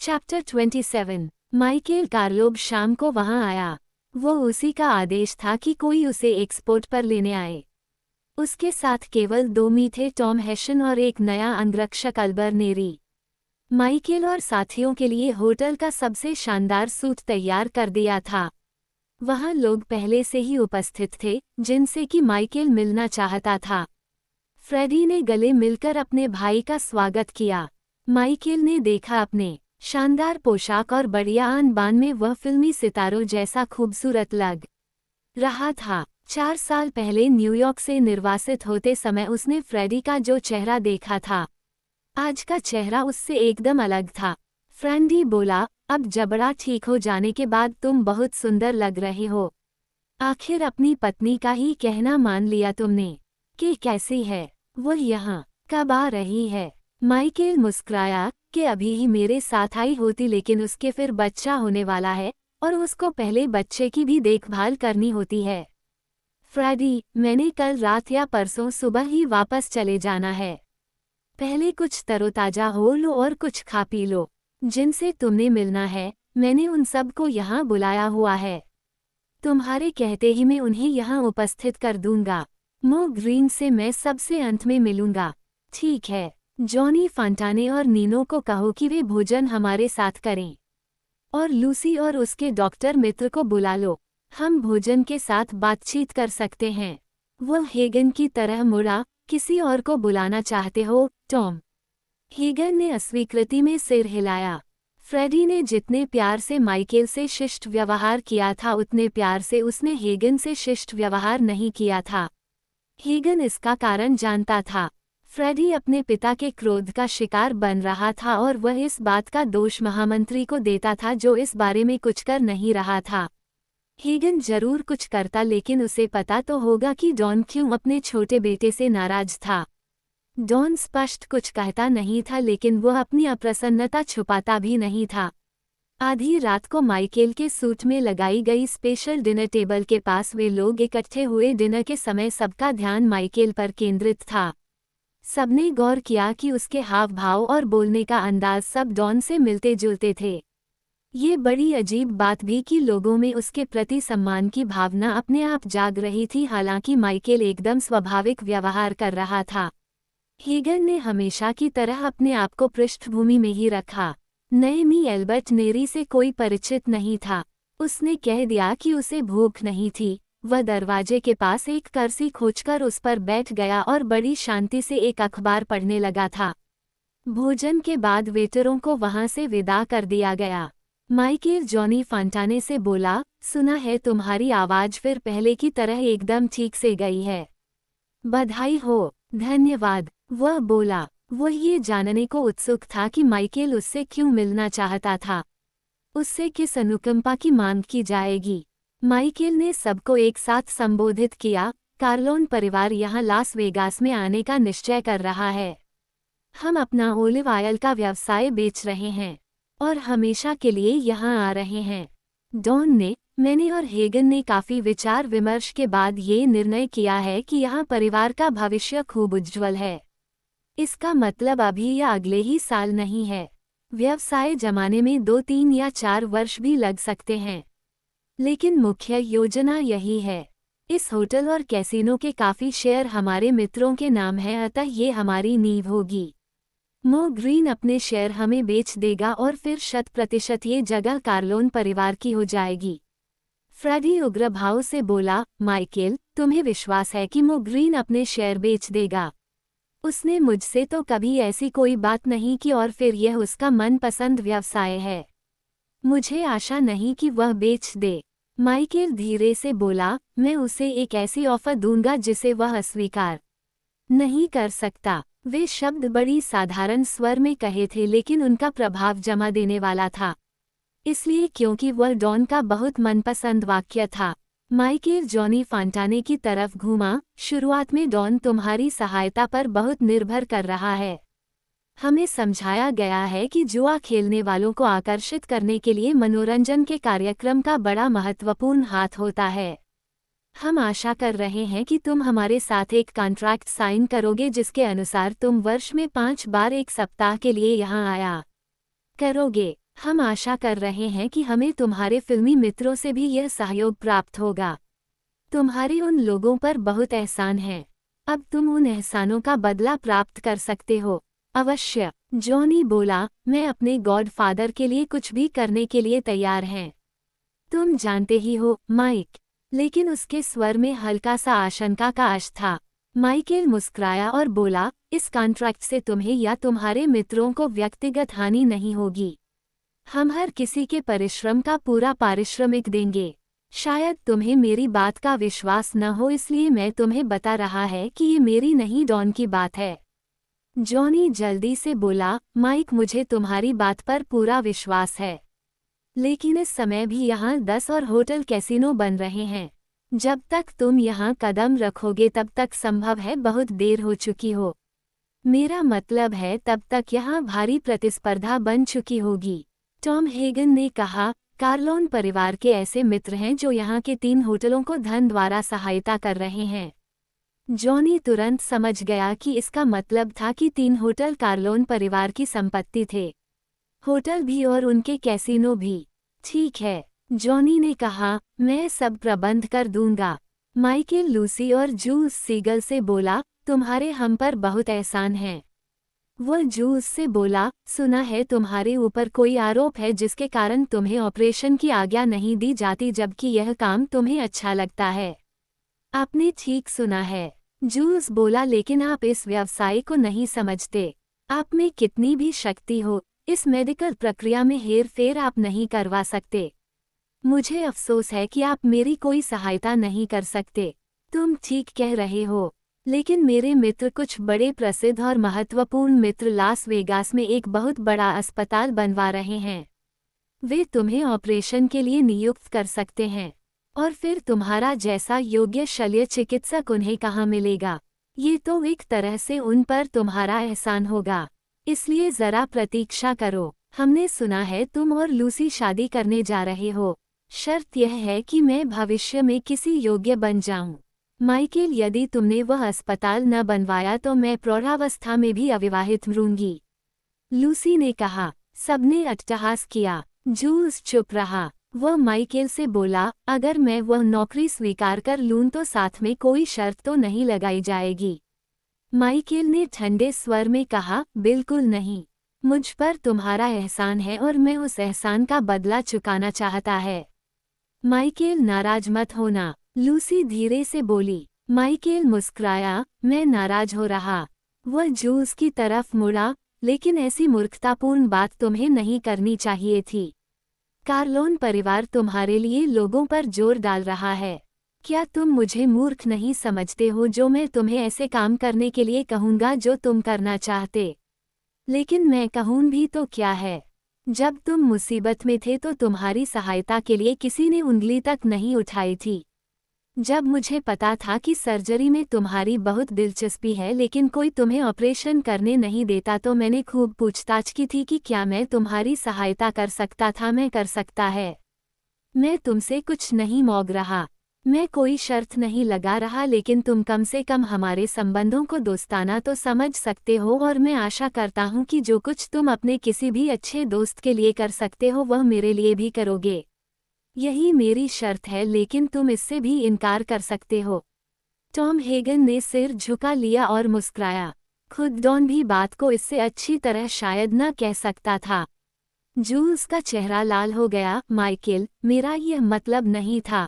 Chapter 27। Michael कार्लोब शाम को वहां आया। वो उसी का आदेश था कि कोई उसे एक्सपोर्ट पर लेने आए। उसके साथ केवल 2 थे, टॉम हेशन और एक नया अंगरक्षक अल्बर नेरी। माइकेल और साथियों के लिए होटल का सबसे शानदार सूट तैयार कर दिया था। वहां लोग पहले से ही उपस्थित थे जिनसे कि माइकेल मिलना चाहता था। फ्रेडी ने गले मिलकर अपने भाई का स्वागत किया। माइकेल ने देखा अपने शानदार पोशाक और बढ़िया आन-बान में वह फिल्मी सितारों जैसा खूबसूरत लग रहा था। 4 साल पहले न्यूयॉर्क से निर्वासित होते समय उसने फ्रेडी का जो चेहरा देखा था, आज का चेहरा उससे एकदम अलग था। फ्रेडी बोला, अब जबड़ा ठीक हो जाने के बाद तुम बहुत सुंदर लग रहे हो। आखिर अपनी पत्नी का ही कहना मान लिया तुमने। कि कैसी है वो, यहाँ कब आ रही है? माइकेल मुस्कुराया कि अभी ही मेरे साथ आई होती, लेकिन उसके फिर बच्चा होने वाला है और उसको पहले बच्चे की भी देखभाल करनी होती है। फ्रेडी, मैंने कल रात या परसों सुबह ही वापस चले जाना है। पहले कुछ तरोताजा हो लो और कुछ खा पी लो। जिनसे तुमने मिलना है, मैंने उन सब को यहाँ बुलाया हुआ है। तुम्हारे कहते ही मैं उन्हें यहाँ उपस्थित कर दूंगा। मो ग्रीन से मैं सबसे अंत में मिलूंगा। ठीक है। जॉनी फंटाने और नीनो को कहो कि वे भोजन हमारे साथ करें। और लूसी और उसके डॉक्टर मित्र को बुला लो, हम भोजन के साथ बातचीत कर सकते हैं। वह हेगन की तरह मुड़ा, किसी और को बुलाना चाहते हो, टॉम? हेगन ने अस्वीकृति में सिर हिलाया। फ्रेडी ने जितने प्यार से माइकेल से शिष्ट व्यवहार किया था, उतने प्यार से उसने हेगन से शिष्ट व्यवहार नहीं किया था। हेगन इसका कारण जानता था। फ्रेडी अपने पिता के क्रोध का शिकार बन रहा था और वह इस बात का दोष महामंत्री को देता था, जो इस बारे में कुछ कर नहीं रहा था। हेगन जरूर कुछ करता, लेकिन उसे पता तो होगा कि डॉन क्यों अपने छोटे बेटे से नाराज था। डॉन स्पष्ट कुछ कहता नहीं था, लेकिन वह अपनी अप्रसन्नता छुपाता भी नहीं था। आधी रात को माइकेल के सूट में लगाई गई स्पेशल डिनर टेबल के पास वे लोग इकट्ठे हुए। डिनर के समय सबका ध्यान माइकेल पर केंद्रित था। सबने गौर किया कि उसके हाव भाव और बोलने का अंदाज सब डॉन से मिलते जुलते थे। ये बड़ी अजीब बात भी कि लोगों में उसके प्रति सम्मान की भावना अपने आप जाग रही थी, हालांकि माइकेल एकदम स्वाभाविक व्यवहार कर रहा था। हेगन ने हमेशा की तरह अपने आप को पृष्ठभूमि में ही रखा। नए मी एल्बर्ट नेरी से कोई परिचित नहीं था। उसने कह दिया कि उसे भूख नहीं थी। वह दरवाजे के पास एक कुर्सी खोजकर उस पर बैठ गया और बड़ी शांति से एक अखबार पढ़ने लगा था। भोजन के बाद वेटरों को वहां से विदा कर दिया गया। माइकेल जॉनी फंटाने से बोला, सुना है तुम्हारी आवाज फिर पहले की तरह एकदम ठीक से गई है। बधाई हो। धन्यवाद, वह बोला। वह ये जानने को उत्सुक था कि माइकेल उससे क्यों मिलना चाहता था। उससे किस अनुकंपा की मांग की जाएगी। माइकेल ने सबको एक साथ संबोधित किया। कार्लोन परिवार यहाँ लास वेगास में आने का निश्चय कर रहा है। हम अपना ओलिव ऑयल का व्यवसाय बेच रहे हैं और हमेशा के लिए यहाँ आ रहे हैं। डॉन ने, मैंने और हेगन ने काफी विचार विमर्श के बाद ये निर्णय किया है कि यहाँ परिवार का भविष्य खूब उज्ज्वल है। इसका मतलब अभी या अगले ही साल नहीं है। व्यवसाय जमाने में 2, 3 या 4 वर्ष भी लग सकते हैं, लेकिन मुख्य योजना यही है। इस होटल और कैसीनो के काफी शेयर हमारे मित्रों के नाम हैं, अतः ये हमारी नींव होगी। मो ग्रीन अपने शेयर हमें बेच देगा और फिर 100% ये जगह कार्लोन परिवार की हो जाएगी। फ्रेडी उग्र भाव से बोला, माइकेल, तुम्हें विश्वास है कि मो ग्रीन अपने शेयर बेच देगा? उसने मुझसे तो कभी ऐसी कोई बात नहीं की और फिर यह उसका मनपसंद व्यवसाय है। मुझे आशा नहीं कि वह बेच दे। माइकेल धीरे से बोला, मैं उसे एक ऐसी ऑफर दूंगा जिसे वह अस्वीकार नहीं कर सकता। वे शब्द बड़ी साधारण स्वर में कहे थे, लेकिन उनका प्रभाव जमा देने वाला था। इसलिए क्योंकि वह डॉन का बहुत मनपसंद वाक्य था। माइकेल जॉनी फंटाने की तरफ घूमा। शुरुआत में डॉन तुम्हारी सहायता पर बहुत निर्भर कर रहा है। हमें समझाया गया है कि जुआ खेलने वालों को आकर्षित करने के लिए मनोरंजन के कार्यक्रम का बड़ा महत्वपूर्ण हाथ होता है। हम आशा कर रहे हैं कि तुम हमारे साथ एक कॉन्ट्रैक्ट साइन करोगे जिसके अनुसार तुम वर्ष में 5 बार 1 सप्ताह के लिए यहाँ आया करोगे। हम आशा कर रहे हैं कि हमें तुम्हारे फिल्मी मित्रों से भी यह सहयोग प्राप्त होगा। तुम्हारे उन लोगों पर बहुत एहसान है। अब तुम उन एहसानों का बदला प्राप्त कर सकते हो। अवश्य, जॉनी बोला, मैं अपने गॉडफादर के लिए कुछ भी करने के लिए तैयार हैं। तुम जानते ही हो, माइक। लेकिन उसके स्वर में हल्का सा आशंका का अंश था। माइकेल मुस्कुराया और बोला, इस कॉन्ट्रैक्ट से तुम्हें या तुम्हारे मित्रों को व्यक्तिगत हानि नहीं होगी। हम हर किसी के परिश्रम का पूरा पारिश्रमिक देंगे। शायद तुम्हें मेरी बात का विश्वास न हो, इसलिए मैं तुम्हें बता रहा है कि ये मेरी नहीं, डॉन की बात है। जॉनी जल्दी से बोला, माइक, मुझे तुम्हारी बात पर पूरा विश्वास है। लेकिन इस समय भी यहाँ 10 और होटल कैसीनो बन रहे हैं। जब तक तुम यहाँ कदम रखोगे तब तक संभव है बहुत देर हो चुकी हो। मेरा मतलब है तब तक यहाँ भारी प्रतिस्पर्धा बन चुकी होगी। टॉम हेगन ने कहा, कार्लोन परिवार के ऐसे मित्र हैं जो यहाँ के 3 होटलों को धन द्वारा सहायता कर रहे हैं। जॉनी तुरंत समझ गया कि इसका मतलब था कि 3 होटल कार्लोन परिवार की संपत्ति थे। होटल भी और उनके कैसीनो भी। ठीक है, जॉनी ने कहा, मैं सब प्रबंध कर दूंगा। माइकेल लूसी और जूस सीगल से बोला, तुम्हारे हम पर बहुत एहसान है। वह जूस से बोला, सुना है तुम्हारे ऊपर कोई आरोप है जिसके कारण तुम्हें ऑपरेशन की आज्ञा नहीं दी जाती, जबकि यह काम तुम्हें अच्छा लगता है। आपने ठीक सुना है, जूस बोला, लेकिन आप इस व्यवसाय को नहीं समझते। आप में कितनी भी शक्ति हो, इस मेडिकल प्रक्रिया में हेरफेर आप नहीं करवा सकते। मुझे अफसोस है कि आप मेरी कोई सहायता नहीं कर सकते। तुम ठीक कह रहे हो, लेकिन मेरे मित्र, कुछ बड़े प्रसिद्ध और महत्वपूर्ण मित्र लास वेगास में एक बहुत बड़ा अस्पताल बनवा रहे हैं। वे तुम्हें ऑपरेशन के लिए नियुक्त कर सकते हैं, और फिर तुम्हारा जैसा योग्य शल्य चिकित्सक उन्हें कहाँ मिलेगा। ये तो एक तरह से उन पर तुम्हारा एहसान होगा, इसलिए जरा प्रतीक्षा करो। हमने सुना है तुम और लूसी शादी करने जा रहे हो। शर्त यह है कि मैं भविष्य में किसी योग्य बन जाऊं। माइकेल, यदि तुमने वह अस्पताल न बनवाया तो मैं प्रौढ़ावस्था में भी अविवाहित मरूंगी। लूसी ने कहा। सबने अट्टहास किया। जूल्स चुप रहा। वह माइकेल से बोला, अगर मैं वह नौकरी स्वीकार कर लूं तो साथ में कोई शर्त तो नहीं लगाई जाएगी। माइकेल ने ठंडे स्वर में कहा, बिल्कुल नहीं। मुझ पर तुम्हारा एहसान है और मैं उस एहसान का बदला चुकाना चाहता है। माइकेल, नाराज मत होना, लूसी धीरे से बोली। माइकेल मुस्कुराया, मैं नाराज हो रहा। वह जूल्स की तरफ मुड़ा, लेकिन ऐसी मूर्खतापूर्ण बात तुम्हें नहीं करनी चाहिए थी। कार्लोन परिवार तुम्हारे लिए लोगों पर जोर डाल रहा है। क्या तुम मुझे मूर्ख नहीं समझते हो जो मैं तुम्हें ऐसे काम करने के लिए कहूँगा जो तुम करना चाहते? लेकिन मैं कहूँ भी तो क्या है? जब तुम मुसीबत में थे तो तुम्हारी सहायता के लिए किसी ने उंगली तक नहीं उठाई थी। जब मुझे पता था कि सर्जरी में तुम्हारी बहुत दिलचस्पी है लेकिन कोई तुम्हें ऑपरेशन करने नहीं देता तो मैंने खूब पूछताछ की थी कि क्या मैं तुम्हारी सहायता कर सकता था। मैं कर सकता है। मैं तुमसे कुछ नहीं मांग रहा, मैं कोई शर्त नहीं लगा रहा, लेकिन तुम कम से कम हमारे संबंधों को दोस्ताना तो समझ सकते हो और मैं आशा करता हूँ कि जो कुछ तुम अपने किसी भी अच्छे दोस्त के लिए कर सकते हो वह मेरे लिए भी करोगे। यही मेरी शर्त है, लेकिन तुम इससे भी इनकार कर सकते हो। टॉम हेगन ने सिर झुका लिया और मुस्कुराया। खुद डॉन भी बात को इससे अच्छी तरह शायद न कह सकता था। जूल्स का चेहरा लाल हो गया। माइकेल, मेरा यह मतलब नहीं था।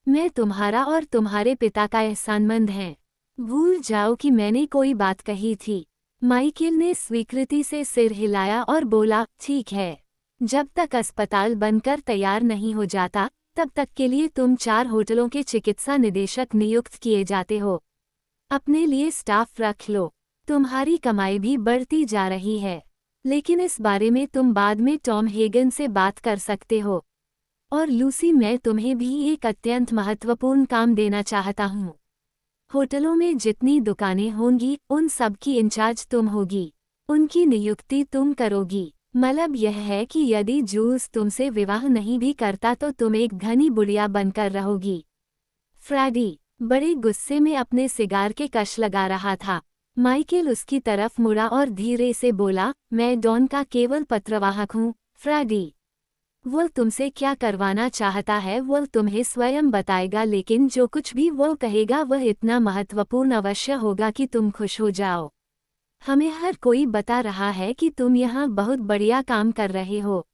मैं तुम्हारा और तुम्हारे पिता का एहसानमंद हैं। भूल जाओ कि मैंने कोई बात कही थी। माइकेल ने स्वीकृति से सिर हिलाया और बोला, ठीक है। जब तक अस्पताल बनकर तैयार नहीं हो जाता तब तक के लिए तुम 4 होटलों के चिकित्सा निदेशक नियुक्त किए जाते हो। अपने लिए स्टाफ रख लो। तुम्हारी कमाई भी बढ़ती जा रही है, लेकिन इस बारे में तुम बाद में टॉम हेगन से बात कर सकते हो। और लूसी, मैं तुम्हें भी एक अत्यंत महत्वपूर्ण काम देना चाहता हूँ। होटलों में जितनी दुकानें होंगी उन सब की इंचार्ज तुम होगी। उनकी नियुक्ति तुम करोगी। मतलब यह है कि यदि जूल्स तुमसे विवाह नहीं भी करता तो तुम एक घनी बुढ़िया बनकर रहोगी। फ्रैडी बड़े गुस्से में अपने सिगार के कश लगा रहा था। माइकेल उसकी तरफ मुड़ा और धीरे से बोला, मैं डॉन का केवल पत्रवाहक हूँ, फ्रेडी, वो तुमसे क्या करवाना चाहता है वो तुम्हें स्वयं बताएगा, लेकिन जो कुछ भी वो कहेगा वह इतना महत्वपूर्ण अवश्य होगा कि तुम खुश हो जाओ। हमें हर कोई बता रहा है कि तुम यहाँ बहुत बढ़िया काम कर रहे हो,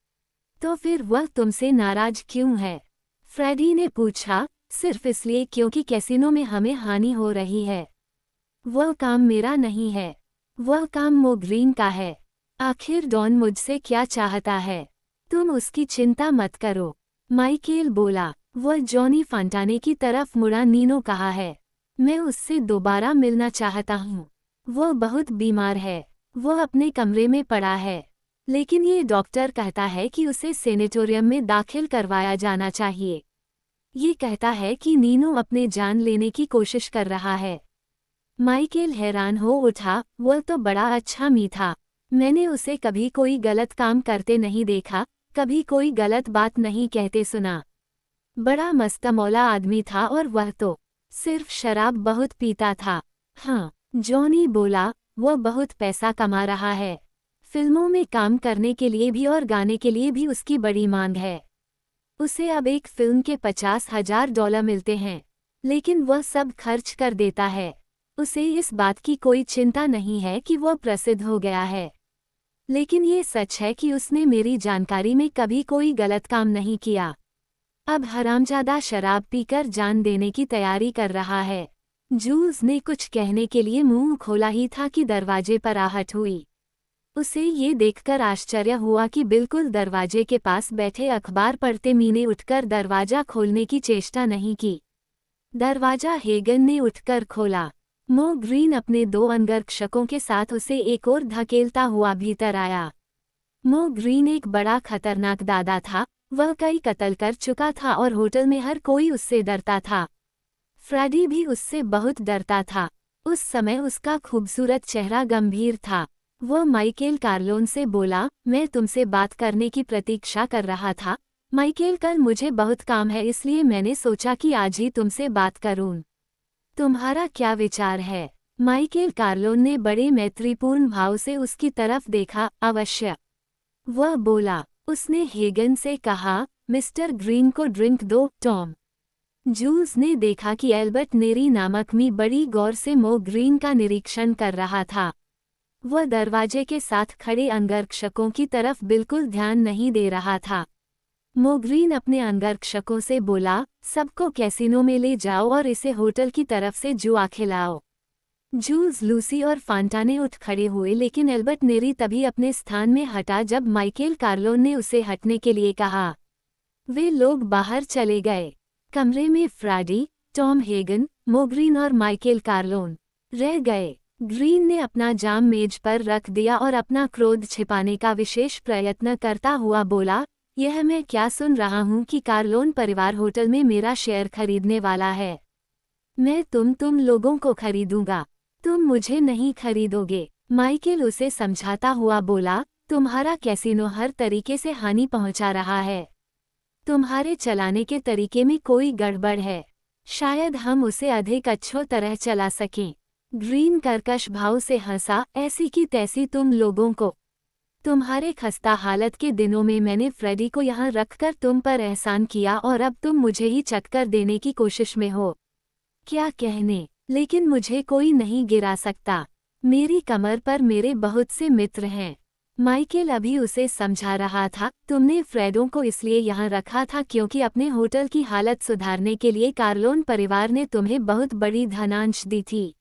तो फिर वह तुमसे नाराज क्यों है? फ्रेडी ने पूछा। सिर्फ इसलिए क्योंकि कैसीनो में हमें हानि हो रही है। वह काम मेरा नहीं है, वह काम मो ग्रीन का है। आखिर डॉन मुझसे क्या चाहता है? तुम उसकी चिंता मत करो, माइकेल बोला। वह जॉनी फंटाने की तरफ मुड़ा। नीनो कहा है, मैं उससे दोबारा मिलना चाहता हूँ। वह बहुत बीमार है, वह अपने कमरे में पड़ा है, लेकिन ये डॉक्टर कहता है कि उसे सेनेटोरियम में दाखिल करवाया जाना चाहिए। ये कहता है कि नीनो अपने जान लेने की कोशिश कर रहा है। माइकेल हैरान हो उठा। वह तो बड़ा अच्छा मी था, मैंने उसे कभी कोई गलत काम करते नहीं देखा, कभी कोई गलत बात नहीं कहते सुना। बड़ा मस्तमौला आदमी था और वह तो सिर्फ शराब बहुत पीता था। हाँ, जॉनी बोला, वह बहुत पैसा कमा रहा है। फिल्मों में काम करने के लिए भी और गाने के लिए भी उसकी बड़ी मांग है। उसे अब एक फिल्म के $50,000 मिलते हैं, लेकिन वह सब खर्च कर देता है। उसे इस बात की कोई चिंता नहीं है कि वह प्रसिद्ध हो गया है, लेकिन ये सच है कि उसने मेरी जानकारी में कभी कोई गलत काम नहीं किया। अब हरामजादा शराब पीकर जान देने की तैयारी कर रहा है। जूल्स ने कुछ कहने के लिए मुंह खोला ही था कि दरवाजे पर आहट हुई। उसे ये देखकर आश्चर्य हुआ कि बिल्कुल दरवाजे के पास बैठे अखबार पढ़ते मी ने उठकर दरवाजा खोलने की चेष्टा नहीं की। दरवाजा हेगन ने उठकर खोला। मो ग्रीन अपने 2 अंगरक्षकों के साथ उसे एक ओर धकेलता हुआ भीतर आया। मो ग्रीन एक बड़ा खतरनाक दादा था, वह कई कत्ल कर चुका था और होटल में हर कोई उससे डरता था। फ्रेडी भी उससे बहुत डरता था। उस समय उसका खूबसूरत चेहरा गंभीर था। वह माइकेल कार्लोन से बोला, मैं तुमसे बात करने की प्रतीक्षा कर रहा था माइकेल, कल मुझे बहुत काम है इसलिए मैंने सोचा कि आज ही तुमसे बात करूं। तुम्हारा क्या विचार है? माइकेल कार्लोन ने बड़े मैत्रीपूर्ण भाव से उसकी तरफ देखा। अवश्य, वह बोला। उसने हेगन से कहा, मिस्टर ग्रीन को ड्रिंक दो। टॉम। जूल्स ने देखा कि एल्बर्ट नेरी नामक मी बड़ी गौर से मो ग्रीन का निरीक्षण कर रहा था। वह दरवाजे के साथ खड़े अंगरक्षकों की तरफ बिल्कुल ध्यान नहीं दे रहा था। मो ग्रीन अपने अंगरक्षकों से बोला, सबको कैसीनो में ले जाओ और इसे होटल की तरफ से जुआ खिलाओ। जूल्स, लूसी और फांटाने उठ खड़े हुए, लेकिन एल्बर्ट नेरी तभी अपने स्थान में हटा जब माइकेल कार्लोन ने उसे हटने के लिए कहा। वे लोग बाहर चले गए। कमरे में फ्रेडी, टॉम हेगन, मो ग्रीन और माइकेल कार्लोन रह गए। ग्रीन ने अपना जाम मेज पर रख दिया और अपना क्रोध छिपाने का विशेष प्रयत्न करता हुआ बोला, यह मैं क्या सुन रहा हूँ कि कार्लोन परिवार होटल में मेरा शेयर खरीदने वाला है। मैं तुम लोगों को खरीदूंगा, तुम मुझे नहीं खरीदोगे। माइकेल उसे समझाता हुआ बोला, तुम्हारा कैसीनो हर तरीके से हानि पहुंचा रहा है। तुम्हारे चलाने के तरीके में कोई गड़बड़ है। शायद हम उसे अधिक अच्छी तरह चला सकें। ग्रीन कर्कश भाव से हंसा, ऐसी की तैसी तुम लोगों को। तुम्हारे खस्ता हालत के दिनों में मैंने फ्रेडी को यहाँ रखकर तुम पर एहसान किया और अब तुम मुझे ही चक्कर देने की कोशिश में हो। क्या कहने, लेकिन मुझे कोई नहीं गिरा सकता। मेरी कमर पर मेरे बहुत से मित्र हैं। माइकेल अभी उसे समझा रहा था, तुमने फ्रेडो को इसलिए यहाँ रखा था क्योंकि अपने होटल की हालत सुधारने के लिए कार्लोन परिवार ने तुम्हें बहुत बड़ी धनांश दी थी।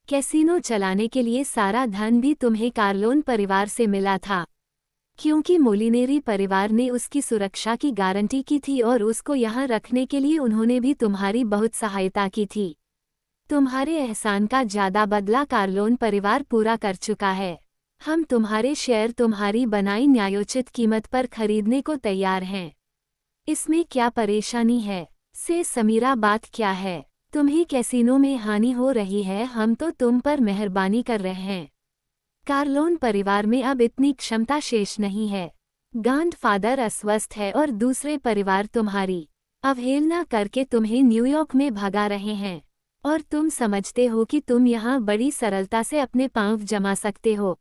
कैसीनो चलाने के लिए सारा धन भी तुम्हें कार्लोन परिवार से मिला था, क्योंकि मोलिनेरी परिवार ने उसकी सुरक्षा की गारंटी की थी और उसको यहाँ रखने के लिए उन्होंने भी तुम्हारी बहुत सहायता की थी। तुम्हारे एहसान का ज्यादा बदला कार्लोन परिवार पूरा कर चुका है। हम तुम्हारे शेयर तुम्हारी बनाई न्यायोचित कीमत पर खरीदने को तैयार हैं। इसमें क्या परेशानी है? से समीरा, बात क्या है? तुम्हें कैसीनो में हानि हो रही है, हम तो तुम पर मेहरबानी कर रहे हैं। कार्लोन परिवार में अब इतनी क्षमता शेष नहीं है। ग्रैंडफादर अस्वस्थ है और दूसरे परिवार तुम्हारी अवहेलना करके तुम्हें न्यूयॉर्क में भगा रहे हैं, और तुम समझते हो कि तुम यहाँ बड़ी सरलता से अपने पांव जमा सकते हो।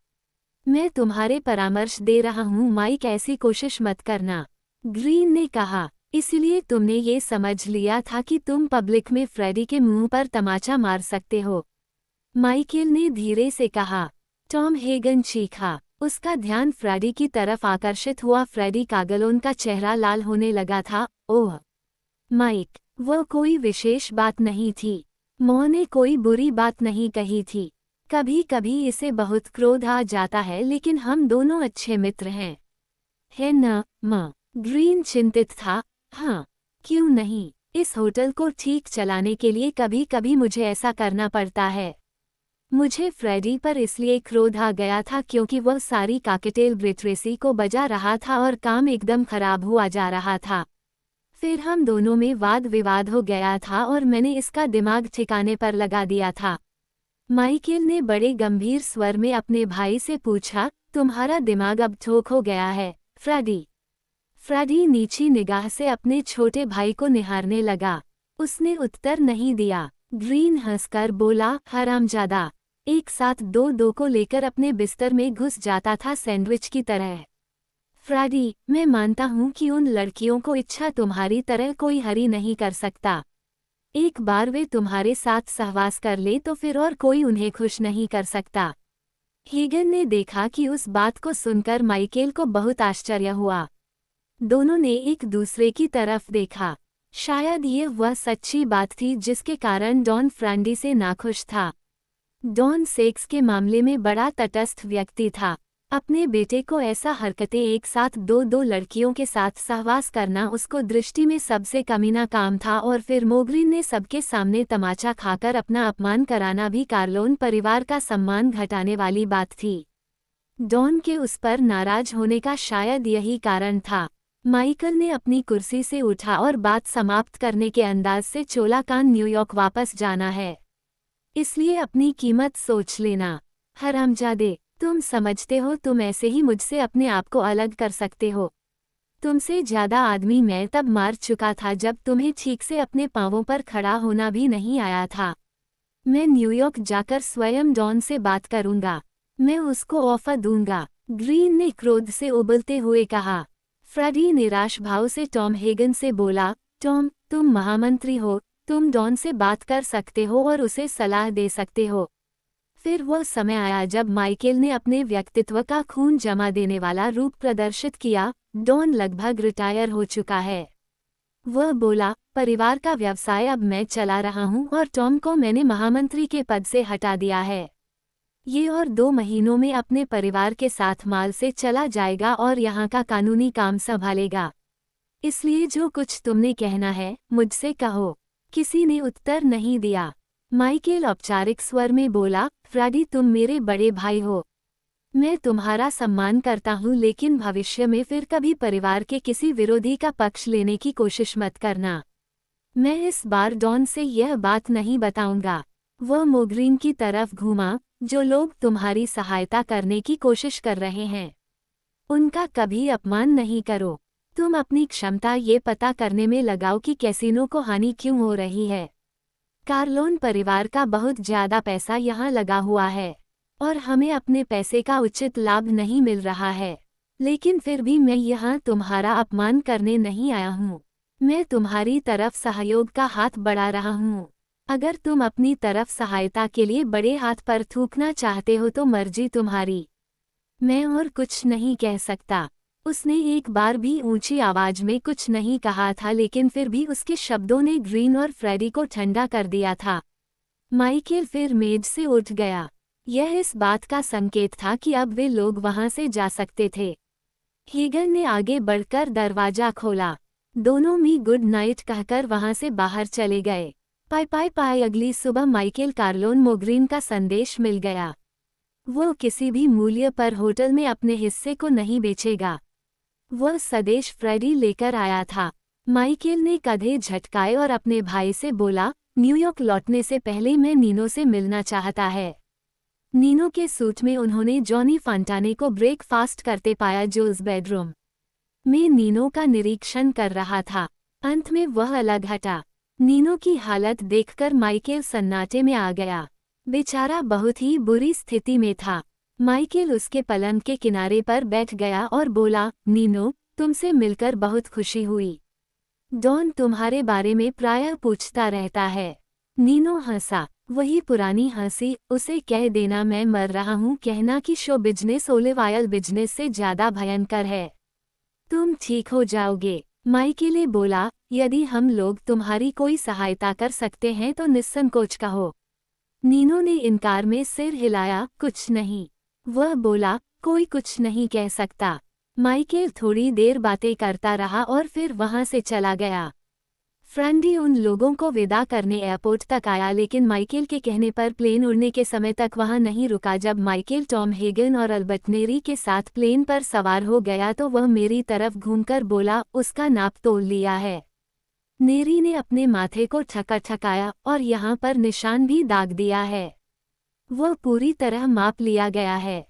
मैं तुम्हारे परामर्श दे रहा हूँ माइक, ऐसी कोशिश मत करना, ग्रीन ने कहा। इसलिए तुमने ये समझ लिया था कि तुम पब्लिक में फ्रेडी के मुंह पर तमाचा मार सकते हो, माइकल ने धीरे से कहा। टॉम हेगन चीखा। उसका ध्यान फ्रेडी की तरफ आकर्षित हुआ। फ्रेडी कागलोन का चेहरा लाल होने लगा था। ओह माइक, वह कोई विशेष बात नहीं थी। मौ ने कोई बुरी बात नहीं कही थी। कभी कभी इसे बहुत क्रोध आ जाता है, लेकिन हम दोनों अच्छे मित्र हैं, है न माँ? ग्रीन चिंतित था। हाँ, क्यों नहीं? इस होटल को ठीक चलाने के लिए कभी कभी मुझे ऐसा करना पड़ता है। मुझे फ्रेडी पर इसलिए क्रोध आ गया था क्योंकि वह सारी काकटेल लिटरेसी को बजा रहा था और काम एकदम खराब हुआ जा रहा था। फिर हम दोनों में वाद विवाद हो गया था और मैंने इसका दिमाग ठिकाने पर लगा दिया था। माइकल ने बड़े गंभीर स्वर में अपने भाई से पूछा, तुम्हारा दिमाग अब ठोक हो गया है फ्रेडी? फ्रेडी नीची निगाह से अपने छोटे भाई को निहारने लगा। उसने उत्तर नहीं दिया। ग्रीन हंसकर बोला, हरामजादा, एक साथ दो को लेकर अपने बिस्तर में घुस जाता था सैंडविच की तरह। फ्रेडी, मैं मानता हूँ कि उन लड़कियों को इच्छा तुम्हारी तरह कोई हरी नहीं कर सकता। एक बार वे तुम्हारे साथ सहवास कर ले तो फिर और कोई उन्हें खुश नहीं कर सकता। हेगन ने देखा कि उस बात को सुनकर माइकल को बहुत आश्चर्य हुआ। दोनों ने एक दूसरे की तरफ देखा। शायद ये वह सच्ची बात थी जिसके कारण डॉन फ्रेंडी से नाखुश था। डॉन सेक्स के मामले में बड़ा तटस्थ व्यक्ति था। अपने बेटे को ऐसा हरकतें एक साथ दो लड़कियों के साथ सहवास करना उसको दृष्टि में सबसे कमीना काम था, और फिर मोग्रीन ने सबके सामने तमाचा खाकर अपना अपमान कराना भी कार्लोन परिवार का सम्मान घटाने वाली बात थी। डॉन के उस पर नाराज होने का शायद यही कारण था। माइकल ने अपनी कुर्सी से उठा और बात समाप्त करने के अंदाज से चोलाकान न्यूयॉर्क वापस जाना है, इसलिए अपनी कीमत सोच लेना। हरामजादे, तुम समझते हो तुम ऐसे ही मुझसे अपने आप को अलग कर सकते हो? तुमसे ज्यादा आदमी मैं तब मार चुका था जब तुम्हें ठीक से अपने पांवों पर खड़ा होना भी नहीं आया था। मैं न्यूयॉर्क जाकर स्वयं डॉन से बात करूंगा। मैं उसको ऑफर दूंगा, ग्रीन ने क्रोध से उबलते हुए कहा। फ्रेडी निराश भाव से टॉम हेगन से बोला, टॉम, तुम महामंत्री हो, तुम डॉन से बात कर सकते हो और उसे सलाह दे सकते हो। फिर वह समय आया जब माइकल ने अपने व्यक्तित्व का खून जमा देने वाला रूप प्रदर्शित किया। डॉन लगभग रिटायर हो चुका है। वह बोला, परिवार का व्यवसाय अब मैं चला रहा हूं और टॉम को मैंने महामंत्री के पद से हटा दिया है। ये और 2 महीनों में अपने परिवार के साथ माल से चला जाएगा और यहाँ का कानूनी काम संभालेगा। इसलिए जो कुछ तुमने कहना है मुझसे कहो। किसी ने उत्तर नहीं दिया। माइकल औपचारिक स्वर में बोला, फ्रेडी, तुम मेरे बड़े भाई हो। मैं तुम्हारा सम्मान करता हूँ, लेकिन भविष्य में फिर कभी परिवार के किसी विरोधी का पक्ष लेने की कोशिश मत करना। मैं इस बार डॉन से यह बात नहीं बताऊंगा। वह मोग्रीन की तरफ घूमा। जो लोग तुम्हारी सहायता करने की कोशिश कर रहे हैं, उनका कभी अपमान नहीं करो। तुम अपनी क्षमता ये पता करने में लगाओ कि कैसीनो को हानि क्यों हो रही है। कार्लोन परिवार का बहुत ज्यादा पैसा यहाँ लगा हुआ है और हमें अपने पैसे का उचित लाभ नहीं मिल रहा है। लेकिन फिर भी मैं यहाँ तुम्हारा अपमान करने नहीं आया हूँ। मैं तुम्हारी तरफ सहयोग का हाथ बढ़ा रहा हूँ। अगर तुम अपनी तरफ सहायता के लिए बड़े हाथ पर थूकना चाहते हो तो मर्जी तुम्हारी। मैं और कुछ नहीं कह सकता। उसने एक बार भी ऊंची आवाज में कुछ नहीं कहा था, लेकिन फिर भी उसके शब्दों ने ग्रीन और फ्रेडी को ठंडा कर दिया था। माइकल फिर मेज से उठ गया। यह इस बात का संकेत था कि अब वे लोग वहां से जा सकते थे। हेगन ने आगे बढ़कर दरवाजा खोला। दोनों मी गुड नाइट कहकर वहां से बाहर चले गए। पाई अगली सुबह माइकल कार्लोन मोग्रीन का संदेश मिल गया। वो किसी भी मूल्य पर होटल में अपने हिस्से को नहीं बेचेगा। वह संदेश फ्रेडी लेकर आया था। माइकल ने कंधे झटकाए और अपने भाई से बोला, न्यूयॉर्क लौटने से पहले मैं नीनो से मिलना चाहता है। नीनो के सूट में उन्होंने जॉनी फंटाने को ब्रेकफास्ट करते पाया जो उस बेडरूम में नीनो का निरीक्षण कर रहा था। अंत में वह अलग हटा। नीनो की हालत देखकर माइकल सन्नाटे में आ गया। बेचारा बहुत ही बुरी स्थिति में था। माइकल उसके पलंग के किनारे पर बैठ गया और बोला, नीनो, तुमसे मिलकर बहुत खुशी हुई। डॉन तुम्हारे बारे में प्रायः पूछता रहता है। नीनो हंसा, वही पुरानी हंसी, उसे कह देना मैं मर रहा हूँ, कहना कि show business olive oil business से ज्यादा भयंकर है। तुम ठीक हो जाओगे। माइकेले बोला, यदि हम लोग तुम्हारी कोई सहायता कर सकते हैं तो निस्संकोच कहो। नीनो ने इनकार में सिर हिलाया, कुछ नहीं। वह बोला, कोई कुछ नहीं कह सकता। माइकेल थोड़ी देर बातें करता रहा और फिर वहां से चला गया। फ्रेंडी उन लोगों को विदा करने एयरपोर्ट तक आया, लेकिन माइकेल के कहने पर प्लेन उड़ने के समय तक वहां नहीं रुका। जब माइकेल टॉम हेगन और अल्बर्ट नेरी के साथ प्लेन पर सवार हो गया तो वह मेरी तरफ घूमकर बोला, उसका नाप तोल लिया है। नेरी ने अपने माथे को ठकाया और यहाँ पर निशान भी दाग दिया है। वह पूरी तरह माप लिया गया है।